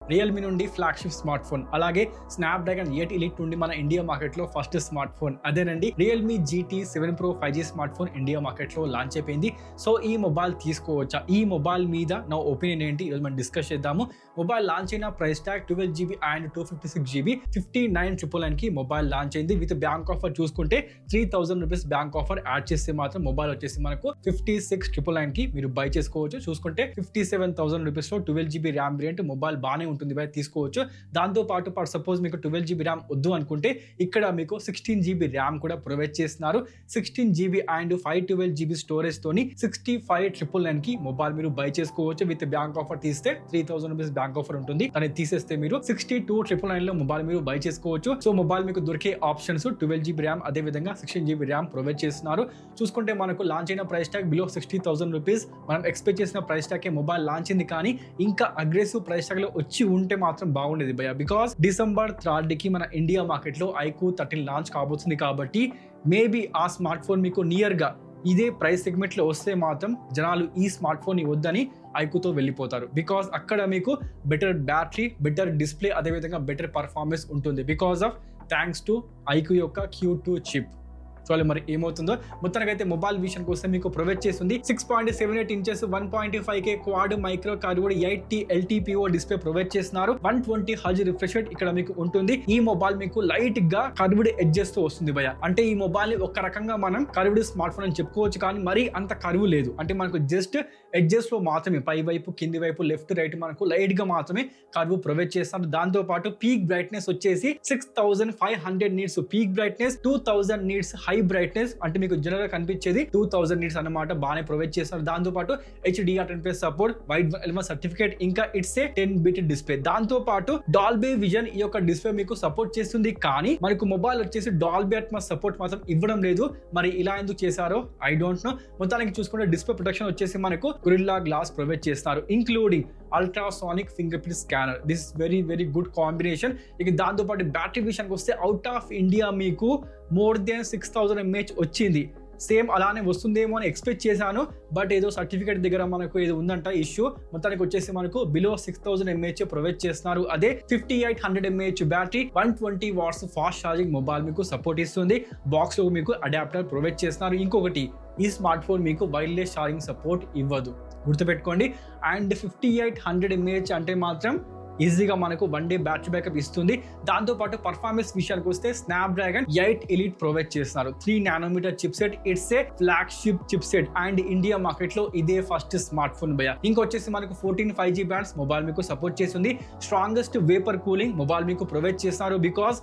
Realme నుండి flagship smart phone, అలాగే Snapdragon 8 elite నుండి మన ఇండియా మార్కెట్ లో ఫస్ట్ స్మార్ట్ ఫోన్ అదేనండి Realme GT 7 Pro 5G smart phone India market లో లాంచ్ అయిపోయింది. సో ఈ మొబైల్ తీసుకోవచ్చా, ఈ మొబైల్ మీద నా ఒపీనియన్ ఏంటి ఈరోజు మనం డిస్కస్ చేద్దాము. మొబైల్ లాంచ్ అయిన price tag 12GB and 256GB 59,999 కి మొబైల్ లాంచ్ అయింది. విత్ బ్యాంక్ ఆఫర్ చూసుకుంటే 3,000 రూపీస్ బ్యాంక్ ఆఫర్ యాడ్ చేస్తే మాత్రం మొబైల్ వచ్చేసి మనకు 56,999 కి మీరు బై చేసుకోవచ్చు. చూసుకుంటే 57,000 రూపీస్ లో 12GB ర్యామ్ వేరియంట్ మొబైల్ బాగానే ఉంటుంది, బై తీసుకోవచ్చు. దాంతో పాటు సపోజ్ మీకు 12GB ర్యామ్ వద్దు అనుకుంటే ఇక్కడ మీకు 16GB ర్యామ్ కూడా ప్రొవైడ్ చేస్తున్నారు. 16GB అండ్ 512GB స్టోరేజ్ తోని 65,999 కి మొబైల్ మీరు బై చేసుకోవచ్చు. విత్ బ్యాంక్ ఆఫర్ తీస్తే 3,000 రూపీస్ బ్యాంక్ ఆఫర్ ఉంటుంది, దాన్ని తీసేస్తే మీరు 62,999 లో మొబైల్ మీరు బై చేసుకోవచ్చు. సో మొబైల్ మీకు దొరికే ఆప్షన్స్ 12GB ర్యామ్ అదే విధంగా 16GB ర్యామ్ ప్రొవైడ్ చేస్తున్నారు. చూసుకుంటే మనకు లాంచ్ అయిన ప్రైస్ ట్యాగ్ బిలో 60,000 రూపీస్. మనం ఎక్స్పెక్ట్ చేసిన ప్రైస్ ట్యాగ్ మొబైల్ లాంచ్ అయింది, కానీ ఇంకా అగ్రెసివ్ ప్రైస్ ట్యాగ్ లో వచ్చి ఉంటే మాత్రం బాగుండేది భయ్య. బికాస్ డిసెంబర్ 3 కి మన ఇండియా మార్కెట్ లో iQOO 13 లాంచ్ కాబోతుంది కాబట్టి మేబీ ఆ స్మార్ట్ ఫోన్ మీకు నియర్ గా ఇదే ప్రైస్ సెగ్మెంట్ లో వస్తే మాత్రం జనాలు ఈ స్మార్ట్ ఫోన్ వద్దని iQOO వెళ్ళిపోతారు. బికాస్ అక్కడ మీకు బెటర్ బ్యాటరీ, బెటర్ డిస్ప్లే అదేవిధంగా బెటర్ పర్ఫార్మెన్స్ ఉంటుంది because of thanks to iQOO యొక్క Q2 చిప్. చూడాలి మరి ఏమవుతుందో. మొత్తానికి అయితే మొబైల్ విషయానికి వస్తే మీకు ప్రొవైడ్ చేస్తుంది 6.78 inches 1.5K quad micro curved 8T LTPO display provide చేస్తున్నారు. 120 Hz రిఫ్రెష్ రేట్ ఇక్కడ మీకు ఉంటుంది. ఈ మొబైల్ మీకు లైట్ గా కర్వ్డ్ ఎడ్జెస్ తో వస్తుంది భయ. అంటే ఈ మొబైల్ ని ఒక రకంగా మనం కర్వ్డ్ స్మార్ట్ ఫోన్ అని చెప్పుకోవచ్చు, కానీ మరి అంత కర్వ్ లేదు. అంటే మనకు జస్ట్ ఎడ్జెస్ లో మాత్రమే పై వైపు కింది వైపు లెఫ్ట్ రైట్ మనకు లైట్ గా మాత్రమే కర్వ్ ప్రొవైడ్ చేస్తారు. దాంతో పాటు పీక్ బ్రైట్నెస్ వచ్చేసి 6500 nits peak brightness, 2000 nits high brightness, అంటే మీకు జనరల్ గా కనిపించేది 2000 నిట్స్ అన్నమాట, బాగానే ప్రొవైడ్ చేస్తారు. దాంతో పాటు HDR10+ సపోర్ట్, వైడ్ ఎల్మా సర్టిఫికేట్, ఇంకా ఇట్స్ ఏ 10-bit డిస్ప్లే. దాంతో పాటు డాల్బీ విజన్ ఈ యొక్క డిస్ప్లే మీకు సపోర్ట్ చేస్తుంది, కానీ మనకు మొబైల్ వచ్చేసి డాల్బీ అట్మాస్ సపోర్ట్ మాత్రం ఇవ్వడం లేదు. మరి ఇలా ఎందుకు చేశారో ఐ డోంట్ నో. మొత్తానికి చూసుకుంటే డిస్ప్లే ప్రొటెక్షన్ వచ్చేసి మనకు గొరిల్లా గ్లాస్ ప్రొవైడ్ చేస్తారు, including ultrasonic finger print scanner. This very very good combination. ఇక దాంతో పాటు బ్యాటరీ విషయానికి వస్తే అవుట్ ఆఫ్ ఇండియా మీకు మోర్ దెన్ 6,000 mAh వచ్చింది. సేమ్ అలానే వస్తుందేమో అని ఎక్స్పెక్ట్ చేశాను, బట్ ఏదో సర్టిఫికేట్ దగ్గర మనకు ఏదో ఉందంట ఇష్యూ. మొత్తానికి వచ్చేసి మనకు బిలో 6,000 mAh ప్రొవైడ్ చేస్తున్నారు. అదే 5800 mAh battery, 120 watts fast charging mobile మీకు సపోర్ట్ ఇస్తుంది. బాక్స్ లో మీకు అడాప్టర్ ప్రొవైడ్ చేస్తున్నారు. ఇంకొకటి, ఈ స్మార్ట్ ఫోన్ మీకు వైర్లెస్ ఛార్జింగ్ సపోర్ట్ ఇవ్వదు, గుర్తుపెట్టుకోండి. అండ్ 5800 mAh అంటే మాత్రం ఈజీగా మనకు 1 డే బ్యాటరీ బ్యాకప్ ఇస్తుంది. దాంతోపాటు పర్ఫార్మెన్స్ విషయానికి వస్తే స్నాప్డ్రాగన్ 8 ఎలిట్ ప్రొవైడ్ చేస్తున్నారు. 3nm chipset, it's a flagship chipset and India market లో ఇదే ఫస్ట్ స్మార్ట్ ఫోన్ భయ. ఇంకొచ్చేసి మనకు 14 5G బ్యాండ్స్ మొబైల్ మీకు సపోర్ట్ చేస్తుంది. స్ట్రాంగెస్ట్ వేపర్ కూలింగ్ మొబైల్ మీకు ప్రొవైడ్ చేస్తున్నారు. బికాస్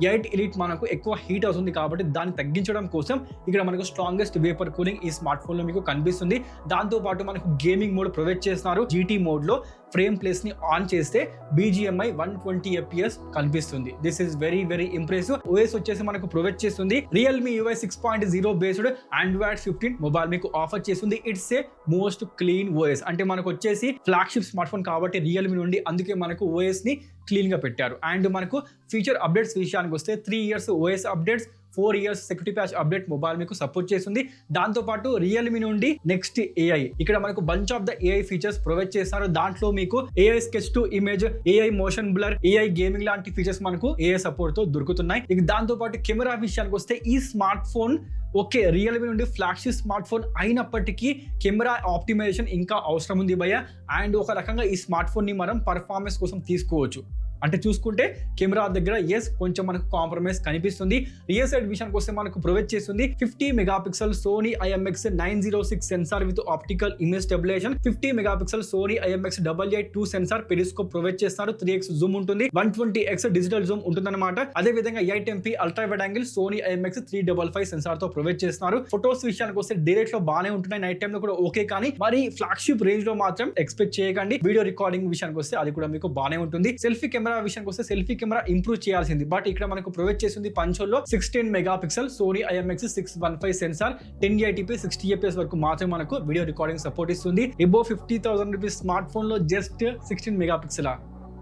8 ఎలిట్ మనకు ఎక్కువ హీట్ అవుతుంది కాబట్టి దాన్ని తగ్గించడం కోసం ఇక్కడ మనకు స్ట్రాంగెస్ట్ వేపర్ కూలింగ్ ఈ స్మార్ట్ ఫోన్ లో మీకు కనిపిస్తుంది. దాంతో పాటు మనకు గేమింగ్ మోడ్ ప్రొవైడ్ చేస్తున్నారు. GT మోడ్ లో ఫ్రేమ్ ప్లేస్ ని ఆన్ చేస్తే BGMI 120 FPS కనిపిస్తుంది. This is very very impressive. OS వచ్చేసి మనకు ప్రొవైడ్ చేస్తుంది Realme UI 6.0 based Android 15 mobile మీకు ఆఫర్ చేస్తుంది. It's a most clean OS. అంటే మనకు వచ్చేసి ఫ్లాగ్షిప్ స్మార్ట్ ఫోన్ కాబట్టి రియల్మీ నుండి, అందుకే మనకు OS ని క్లీన్ గా పెట్టారు. అండ్ మనకు ఫీచర్ అప్డేట్స్ విషయానికి వస్తే 3 years OS updates, 4 years security patch update mobile మీకు సపోర్ట్ చేస్తుంది. దాంతో పాటు రియల్మీ నుండి నెక్స్ట్ AI, ఇక్కడ మనకు bunch of the AI features provide చేస్తారు. దాంట్లో మీకు AI sketch to image, AI motion blur, AI gaming లాంటి ఫీచర్స్ మనకు AI సపోర్ట్ తో దొరుకుతున్నాయి. ఇక దాంతో పాటు కెమెరా విషయానికి వస్తే ఈ స్మార్ట్ ఫోన్ ఓకే రియల్మీ నుండి ఫ్లాగ్షిప్ స్మార్ట్ ఫోన్ అయినప్పటికీ కెమెరా ఆప్టిమైజేషన్ ఇంకా అవసరం ఉంది భయ్య. అండ్ ఒక రకంగా ఈ స్మార్ట్ ఫోన్ ని మనం పర్ఫార్మెన్స్ కోసం తీసుకోవచ్చు. అంటే చూసుకుంటే కెమెరా దగ్గర కొంచెం మనకు కాంప్రమైజ్ కనిపిస్తుంది. రియర్ సైడ్ విషయానికి వస్తే మనకు ప్రొవైడ్ చేస్తుంది 50 megapixel Sony IMX906 sensor with optical image stabilisation, 50 megapixel Sony IMX882 sensor periscope provide చేస్తారు. 3x జూమ్ ఉంటుంది, 120x డిజిటల్ జూమ్ ఉంటుందన్నమాట. అదే విధంగా 8MP ultra wide angle Sony IMX355 sensor తో ప్రొవైడ్ చేస్తున్నారు. ఫొటోస్ విషయానికి వస్తే డైరెక్ట్ లో బాగానే ఉంటున్నాయి, నైట్ టైం లో కూడా ఓకే, కానీ మరి ఫ్లాగ్షిప్ రేంజ్ లో మాత్రం ఎక్స్పెక్ట్ చేయకండి. వీడియో రికార్డింగ్ విషయానికి వస్తే అది కూడా మీకు బాగానే ఉంటుంది. సెల్ఫీ కెమెరా విషయానికి వస్తే సెల్ఫీ కెమెరా ఇంప్రూవ్ చేయాల్సింది, బట్ ఇక్కడ మనకు ప్రొవైడ్ చేస్తుంది పంచోల్లో 16 megapixel Sony IMX615 sensor, 1080p 60 fps వరకు మాత్రమే మనకు వీడియో రికార్డింగ్ సపోర్ట్ ఇస్తుంది. ఎబో 50,000 రూపీస్ స్మార్ట్ ఫోన్ లో just 16 megapixel,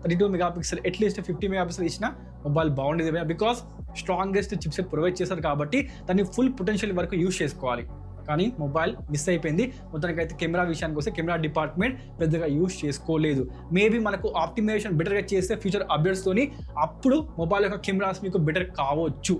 32 megapixel, at least 50 megapixel ఇచ్చిన మొబైల్ బాగుండేది. బికాస్ స్ట్రాంగెస్ట్ చిప్సెట్ ప్రొవైడ్ చేశారు కాబట్టి దాన్ని ఫుల్ పొటెన్షియల్ వరకు యూజ్ చేసుకోవాలి. కానీ మొబైల్ మిస్ అయిపోయింది. మొత్తానికి అయితే కెమెరా విషయానికి వస్తే కెమెరా డిపార్ట్మెంట్ పెద్దగా యూజ్ చేసుకోలేదు. మేబీ మనకు ఆప్టిమైజేషన్ బెటర్గా చేస్తే ఫ్యూచర్ అప్డేట్స్తోని అప్పుడు మొబైల్ యొక్క కెమెరాస్ మీకు బెటర్ కావచ్చు,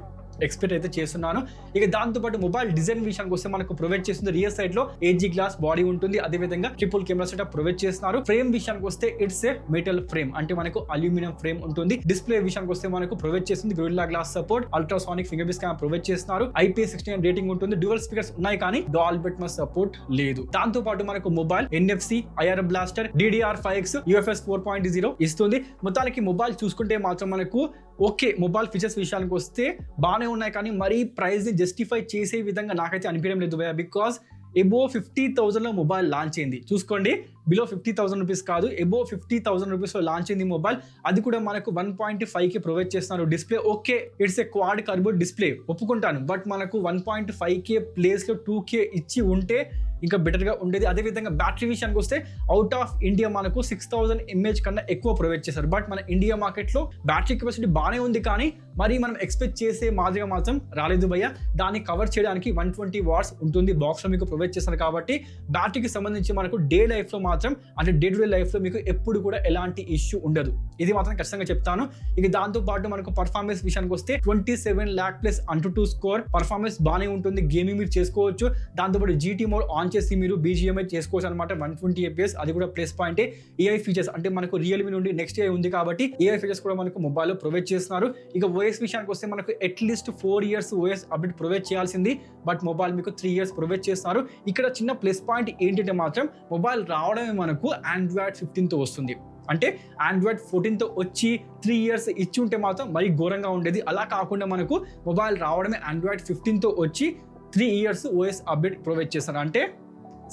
ఎక్స్పెక్ట్ అయితే చేస్తున్నాను. ఇక దాంతోపాటు మొబైల్ డిజైన్ విషయానికి వస్తే మనకు ప్రొవైడ్ చేస్తుంది రియర్ సైడ్ లో ఏజీ గ్లాస్ బాడీ ఉంటుంది, అదేవిధంగా ట్రిపుల్ కెమెరా సెటప్ ప్రొవైడ్ చేస్తున్నారు. ఫ్రేమ్ విషయానికి వస్తే ఇట్స్ ఏ మెటల్ ఫ్రేమ్, అంటే మనకు అల్యూమినియం ఫ్రేమ్ ఉంటుంది. డిస్ప్లే విషయానికి వస్తే మనకు ప్రొవైడ్ చేస్తుంది gorilla glass support, ultrasonic finger print scanner provide చేస్తున్నారు. IP69 రేటింగ్ ఉంటుంది. డ్యూయల్ స్పీకర్స్ ఉన్నాయి కానీ డాల్బీ అట్మాస్ సపోర్ట్ లేదు. దాంతో పాటు మనకు mobile NFC, IR blaster, DDR5X, UFS 4.0 ఇస్తుంది. మొత్తానికి మొబైల్ చూసుకుంటే మాత్రం మనకు ఓకే, మొబైల్ ఫీచర్స్ విషయానికి వస్తే బాగానే ఉన్నాయి కానీ మరీ ప్రైస్ ని జస్టిఫై చేసే విధంగా నాకైతే అనిపించడం లేదు భయ్యా. బికాస్ ఎబో 50,000 మొబైల్ లాంచ్ అయింది. చూసుకోండి, బిలో 50,000 రూపీస్ కాదు, ఎబో 50,000 రూపీస్లో లాంచ్ అయింది మొబైల్. అది కూడా మనకు 1.5K ప్రొవైడ్ చేస్తున్నారు. Display okay, it's a quad curved display ఒప్పుకుంటాను, బట్ మనకు 1.5K ప్లేస్లో 2K ఇచ్చి ఉంటే ఇంకా బెటర్గా ఉండేది. అదేవిధంగా బ్యాటరీ విషయానికి వస్తే అవుట్ ఆఫ్ ఇండియా మనకు 6000 mAh కన్నా ఎక్కువ ప్రొవైడ్ చేశారు. బట్ మన ఇండియా మార్కెట్లో బ్యాటరీ కెపాసిటీ బాగానే ఉంది కానీ మరి మనం ఎక్స్పెక్ట్ చేసే మాదిరిగా మాత్రం రాలేదు భయ్య. దాన్ని కవర్ చేయడానికి 120 వాట్స్ ఉంటుంది బాక్స్లో మీకు ప్రొవైడ్ చేస్తారు. కాబట్టి బ్యాటరీకి సంబంధించి మనకు డే లైఫ్లో మాత్రం, అంటే డే టు డే లైఫ్లో మీకు ఎప్పుడు కూడా ఎలాంటి ఇష్యూ ఉండదు, ఇది మాత్రం ఖచ్చితంగా చెప్తాను. ఇక దాంతోపాటు మనకు పర్ఫార్మెన్స్ విషయానికి వస్తే 27 lakh plus Antutu score performance బాగానే ఉంటుంది. గేమింగ్ మీరు చేసుకోవచ్చు. దాంతోపాటు GT మోడ్ ఆన్ చేసి మీరు BGMI చేసుకోవచ్చు అనమాట. 120 FPS, అది కూడా ప్లస్ పాయింటే. AI ఫీచర్స్ అంటే మనకు రియల్మీ నుండి నెక్స్ట్ AI ఉంది కాబట్టి AI ఫీచర్స్ కూడా మనకు మొబైల్లో ప్రొవైడ్ చేస్తున్నారు. ఇక OS విషయానికి వస్తే మనకు at least 4 years OS update provide చేయాల్సింది, బట్ మొబైల్ మీకు 3 years ప్రొవైడ్ చేస్తున్నారు. ఇక్కడ చిన్న ప్లస్ పాయింట్ ఏంటంటే మాత్రం మొబైల్ రావడమే మనకు Android 15తో వస్తుంది. అంటే Android 14తో వచ్చి 3 years ఇచ్చి ఉంటే మాత్రం మరీ ఘోరంగా ఉండేది. అలా కాకుండా మనకు మొబైల్ రావడమే Android 15తో వచ్చి 3 years OS అప్డేట్ ప్రొవైడ్ చేస్తారు. అంటే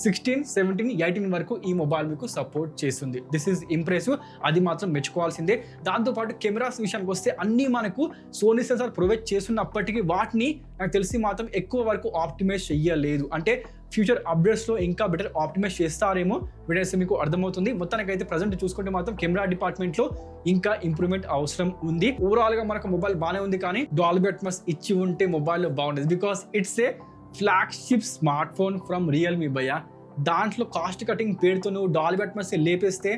16, 17, 18 వరకు ఈ మొబైల్ మీకు సపోర్ట్ చేస్తుంది. దిస్ ఈజ్ ఇంప్రెసివ్, అది మాత్రం మెచ్చుకోవాల్సిందే. దాంతోపాటు కెమెరాస్ విషయానికి వస్తే అన్నీ మనకు సోనీ సెన్సార్ ప్రొవైడ్ చేస్తున్నప్పటికీ వాటిని నాకు తెలిసి మాత్రం ఎక్కువ వరకు ఆప్టిమైజ్ చెయ్యలేదు. అంటే ఫ్యూచర్ అప్డేట్స్లో ఇంకా బెటర్ ఆప్టిమైజ్ చేస్తారేమో, బెటర్స్ మీకు అర్థమవుతుంది. మొత్తానికైతే ప్రజెంట్ చూసుకుంటే మాత్రం కెమెరా డిపార్ట్మెంట్లో ఇంకా ఇంప్రూవ్మెంట్ అవసరం ఉంది. ఓవరాల్గా మనకు మొబైల్ బాగానే ఉంది కానీ డాల్బీ అట్మాస్ ఇచ్చి ఉంటే మొబైల్లో బాగుండేది. Because it's a flagship smart phone from Realme భయ్యా. దాంట్లో కాస్ట్ కటింగ్ పేరుతో నువ్వు డాల్బీ అట్మాస్ లేపేస్తే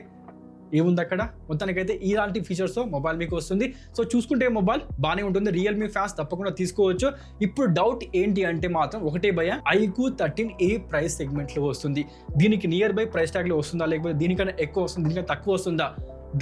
ఏముంది అక్కడ. మొత్తానికైతే ఇలాంటి ఫీచర్స్తో మొబైల్ మీకు వస్తుంది. సో చూసుకుంటే మొబైల్ బాగానే ఉంటుంది. రియల్మీ ఫ్యాన్స్ తప్పకుండా తీసుకోవచ్చు. ఇప్పుడు డౌట్ ఏంటి అంటే మాత్రం ఒకటే భయ్యా, iQOO 13 ఏ ప్రైస్ సెగ్మెంట్లో వస్తుంది, దీనికి నియర్ బై ప్రైస్ ట్యాగ్లో వస్తుందా, లేకపోతే దీనికన్నా ఎక్కువ వస్తుంది, దీనికన్నా తక్కువ వస్తుందా,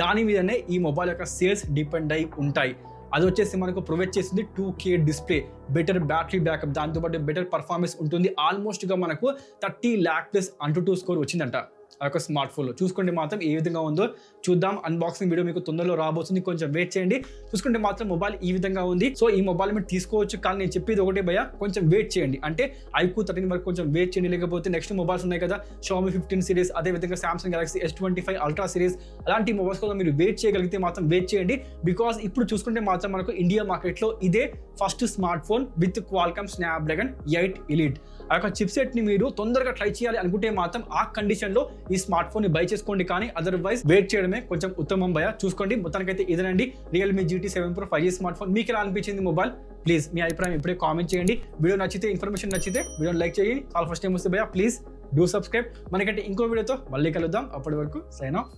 దాని మీదనే ఈ మొబైల్ యొక్క సేల్స్ డిపెండ్ అయి ఉంటాయి. అది వచ్చేసి మనకు ప్రొవైడ్ చేసింది 2K display, better battery backup, దాంతోపాటు బెటర్ పర్ఫార్మెన్స్ ఉంటుంది. ఆల్మోస్ట్గా మనకు 30 lakh ప్లస్ Antutu స్కోర్ వచ్చిందంట ఆ యొక్క స్మార్ట్ ఫోన్లో. చూసుకుంటే మాత్రం ఏ విధంగా ఉందో చూద్దాం. అన్బాక్సింగ్ వీడియో మీకు తొందరలో రాబోతుంది, కొంచెం వెయిట్ చేయండి. చూసుకుంటే మాత్రం మొబైల్ ఈ విధంగా ఉంది. సో ఈ మొబైల్ మీరు తీసుకోవచ్చు, కానీ నేను చెప్పేది ఒకటే భయ్యా, కొంచెం వెయిట్ చేయండి. అంటే iQOO 13 వరకు కొంచెం వెయిట్ చేయండి. లేకపోతే నెక్స్ట్ మొబైల్స్ ఉన్నాయి కదా, Xiaomi 15 సిరీస్, అదేవిధంగా Samsung Galaxy S25 Ultra series, అలాంటి మొబైల్స్ కోసం మీరు వెయిట్ చేయగలిగితే మాత్రం వెయిట్ చేయండి. బికాస్ ఇప్పుడు చూసుకుంటే మాత్రం మనకు ఇండియా మార్కెట్లో ఇదే first smart phone with Qualcomm Snapdragon 8 Elite. ఆ యొక్క చిప్సెట్ని మీరు తొందరగా ట్రై చేయాలి అనుకుంటే మాత్రం ఆ కండిషన్లో ఈ స్మార్ట్ ఫోన్ ని బై చేసుకోండి, కానీ అదర్వైజ్ వెయిట్ చేయడమే కొంచెం ఉత్తమం భయ్యా. చూసుకోండి. మొత్తానికైతే ఇదేనండి Realme GT 7 Pro 5G smart phone. మీకు ఎలా అనిపించింది మొబైల్? ప్లీజ్ మీ అభిప్రాయం ఇప్పుడే కామెంట్ చేయండి. వీడియో నచ్చితే, ఇన్ఫర్మేషన్ నచ్చితే వీడియోని లైక్ చేయండి. చాలా ఫస్ట్ టైం వస్తే భయ్యా ప్లీజ్ డూ సబ్స్క్రైబ్. మనకంటే ఇంకో వీడియోతో మళ్ళీ కలుద్దాం. అప్పటి వరకు సైన్ ఆఫ్.